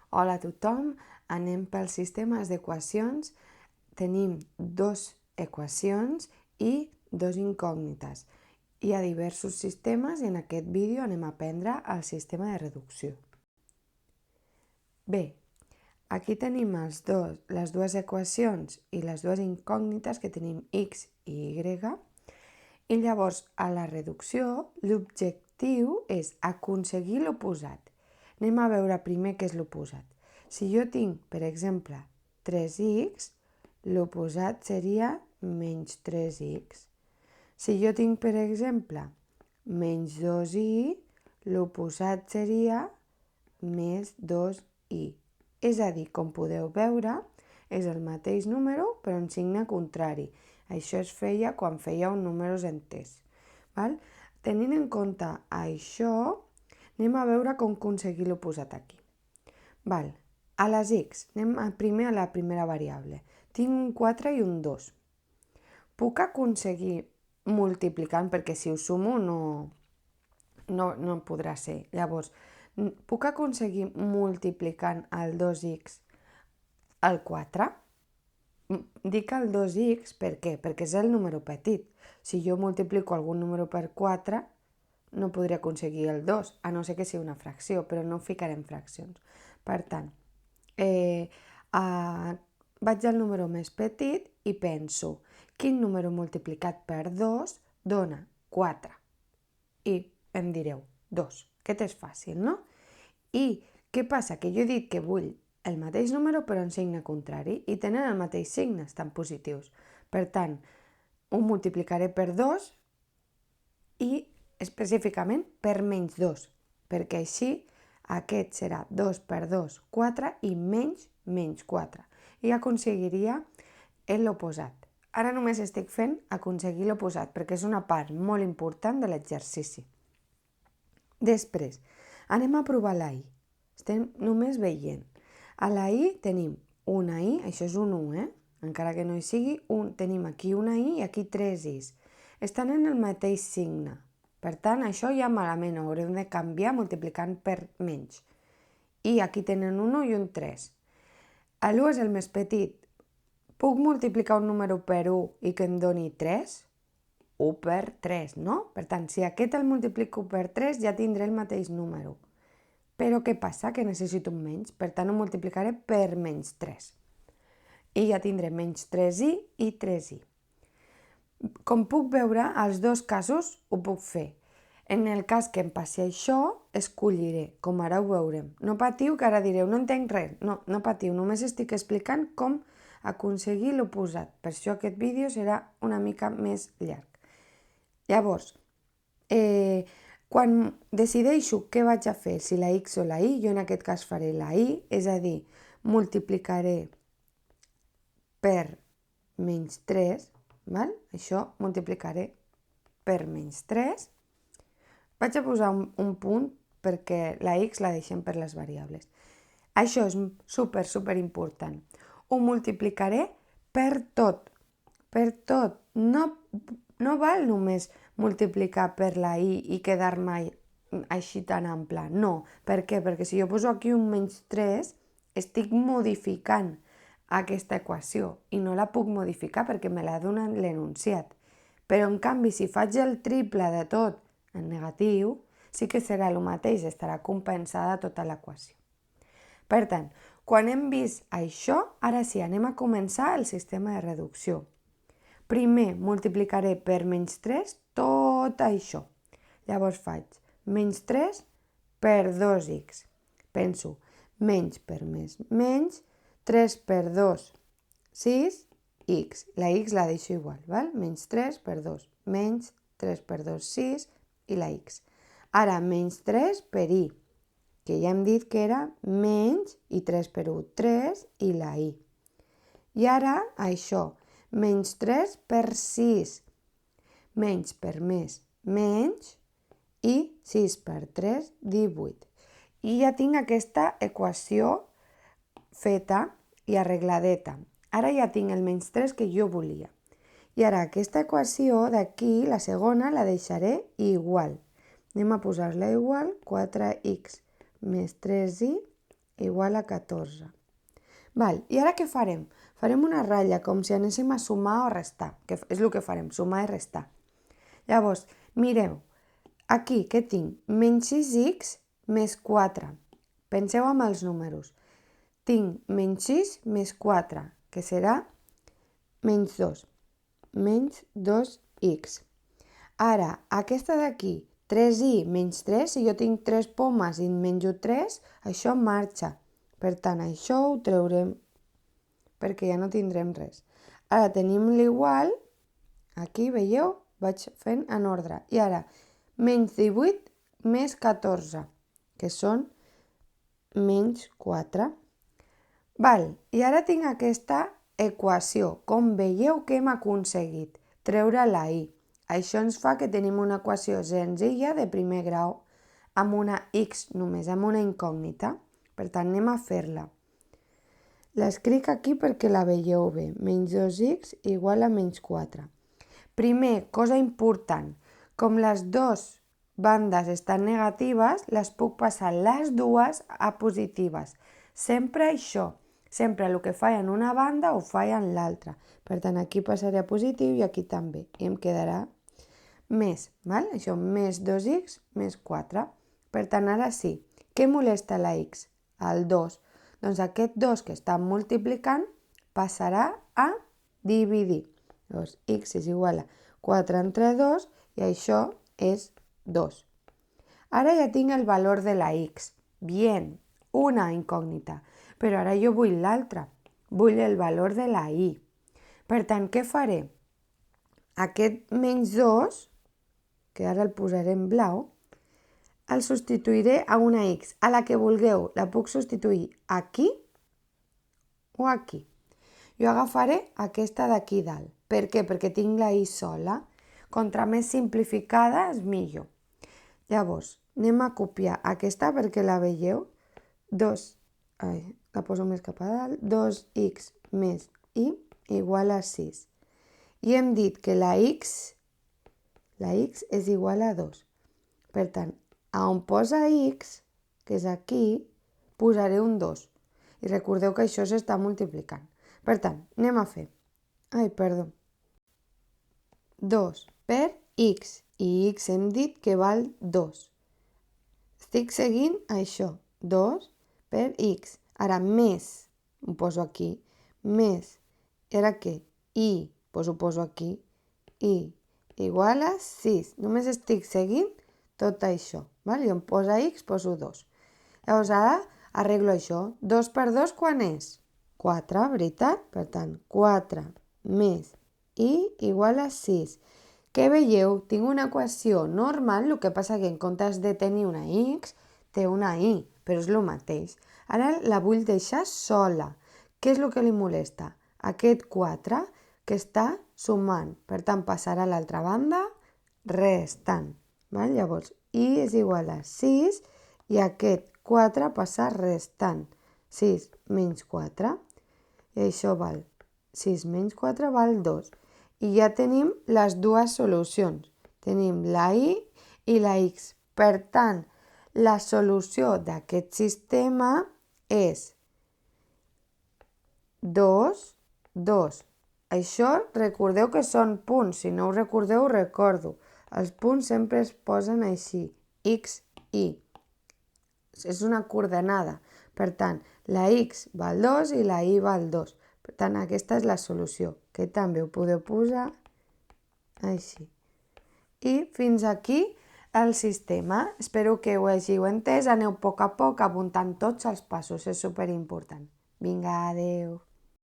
Hola a tothom, anem pels sistemes d'equacions. Tenim dos equacions i dos incògnites. Hi ha diversos sistemes i en aquest vídeo anem a aprendre el sistema de reducció. Bé, aquí tenim les dues equacions i les dues incògnites que tenim x i y. I llavors, a la reducció, l'objectiu és aconseguir l'oposat. Anem a veure primer què és l'oposat. Si jo tinc, per exemple, 3x, l'oposat seria menys 3x. Si jo tinc, per exemple, menys 2y, l'oposat seria més 2y. És a dir, com podeu veure, és el mateix número però en signe contrari. Això es feia quan fèieu números enters. Tenint en compte això, anem a veure com aconseguir l'oposat aquí. A les x, anem primer a la primera variable. Tinc un 4 i un 2. Puc aconseguir multiplicant, perquè si ho sumo no podrà ser. Llavors, puc aconseguir multiplicant el 2x al 4? Dic el 2x per què? Perquè és el número petit. Si jo multiplico algun número per 4, no podré aconseguir el 2, a no ser que sigui una fracció, però no ficarem fraccions. Per tant, vaig al número més petit i penso quin número multiplicat per 2 dona 4. I em direu 2. Aquest és fàcil, no? I què passa? Que jo he dit que vull el mateix número però en signe contrari i tenen el mateix signe, estan positius. Per tant, ho multiplicaré per 2 i específicament per menys 2, perquè així aquest serà 2 per 2, 4 i menys 4. I aconseguiria l'oposat. Ara només estic fent aconseguir l'oposat perquè és una part molt important de l'exercici. Després, anem a provar la i. Estem només veient. A la i tenim una i, això és un 1, encara que no hi sigui, tenim aquí una i i aquí 3 i's. Estan en el mateix signe. Per tant, això ja malament, ho haurem de canviar multiplicant per menys. I aquí tenen un 1 i un 3. L'1 és el més petit. Puc multiplicar un número per 1 i que em doni 3? 1 per 3, no? Per tant, si aquest el multiplico per 3, ja tindré el mateix número. Però què passa? Que necessito un menys, per tant ho multiplicaré per menys 3. I ja tindré menys 3i i 3i. Com puc veure, als dos casos ho puc fer. En el cas que em passi això, escolliré, com ara ho veurem. No patiu, que ara direu, no entenc res. No patiu, només estic explicant com aconseguir l'oposat. Per això aquest vídeo serà una mica més llarg. Llavors, quan decideixo què vaig a fer, si la x o la y, jo en aquest cas faré la y, és a dir, multiplicaré per menys 3, això multiplicaré per menys 3. Vaig a posar un punt perquè la x la deixem per les variables. Això és super important. Ho multiplicaré per tot. Per tot. No val només multiplicar per la i i quedar-me així tan ample. No. Per què? Perquè si jo poso aquí un menys 3, estic modificant aquesta equació i no la puc modificar perquè me la dona l'enunciat. Però en canvi, si faig el triple de tot en negatiu, sí que serà el mateix, estarà compensada tota l'equació. Per tant, quan hem vist això, ara sí, anem a començar el sistema de reducció. Primer multiplicaré per menys 3 tot això. Llavors faig menys 3 per 2x. Penso, menys per menys, 3 per 2, 6, x. La x la deixo igual, menys 3 per 2, menys 3 per 2, 6 i la x. Ara menys 3 per i, que ja hem dit que era menys i 3 per 1, 3 i la i. I ara això, menys 3 per 6, menys per menys, i 6 per 3, 18. I ja tinc aquesta equació feta i arregladeta. Ara ja tinc el menys 3 que jo volia. I ara aquesta equació d'aquí, la segona, la deixaré igual. Anem a posar-la igual, 4x més 3i igual a 14. Val, i ara què farem? Farem una ratlla, com si anéssim a sumar o restar, que és el que farem, sumar i restar. Llavors, mireu, aquí què tinc? Menys 6x més 4. Penseu en els números. Tinc menys 6 més 4, que serà menys 2. Menys 2x. Ara, aquesta d'aquí, 3i menys 3, si jo tinc 3 pomes i en menjo 3, això marxa. Per tant, això ho treurem perquè ja no tindrem res. Ara tenim l'igual, aquí veieu, vaig fent en ordre. I ara, menys 18 més 14, que són menys 4. Val, i ara tinc aquesta equació. Com veieu que hem aconseguit treure la i. Això ens fa que tenim una equació senzilla de primer grau amb una x només, amb una incògnita. Per tant, anem a fer-la. L'escric aquí perquè la veieu bé. Menys 2x igual a menys 4. Primer, cosa important, com les dues bandes estan negatives, les puc passar les dues a positives. Sempre això. Sempre el que falla en una banda ho falla en l'altra. Per tant, aquí passaré a positiu i aquí també. I em quedarà més, val? Això, més 2x més 4. Per tant, ara sí. Què molesta la x? El 2. Doncs aquest 2 que està multiplicant passarà a dividir. Llavors, x és igual a 4 entre 2 i això és 2. Ara ja tinc el valor de la x. Bien, una incògnita. Però ara jo vull l'altra. Vull el valor de la i. Per tant, què faré? Aquest menys 2, que ara el posaré en blau, el substituiré a una x, a la que vulgueu. La puc substituir aquí o aquí. Jo agafaré aquesta d'aquí dalt. Per què? Perquè tinc la i sola. Contra més simplificada és millor. Llavors, anem a copiar aquesta perquè la veieu. La poso més cap a dalt. 2x més i igual a 6. I hem dit que la x és igual a 2. Per tant, on posa x, que és aquí, posaré un 2. I recordeu que això s'està multiplicant. Per tant, anem a fer. 2 per x. I x hem dit que val 2. Estic seguint això. 2 per x. Ara més, ho poso aquí. Més. I ara què? I, doncs ho poso aquí. I igual a 6. Només estic seguint tot això. Val? I on posa x, poso 2. Llavors ara arreglo això. 2 per 2 quan és? 4, veritat? Per tant, 4 més i igual a 6. Què veieu? Tinc una equació normal, el que passa que en comptes de tenir una x, té una i, però és el mateix. Ara la vull deixar sola. Què és el que li molesta? Aquest 4 que està sumant. Per tant, passarà a l'altra banda restant. Val? Llavors, i és igual a 6 i aquest 4 passa restant. 6 menys 4. I això val 6 menys 4 val 2. I ja tenim les dues solucions. Tenim la i la x. Per tant, la solució d'aquest sistema és 2, 2. Això recordeu que són punts. Si no ho recordeu, ho recordo. Els punts sempre es posen així. X, i. És una coordenada. Per tant, la x val 2 i la i val 2. Per tant, aquesta és la solució, que també ho podeu posar així. I fins aquí el sistema. Espero que ho hàgiu entès. Aneu a poc apuntant tots els passos. És superimportant. Vinga, adeu.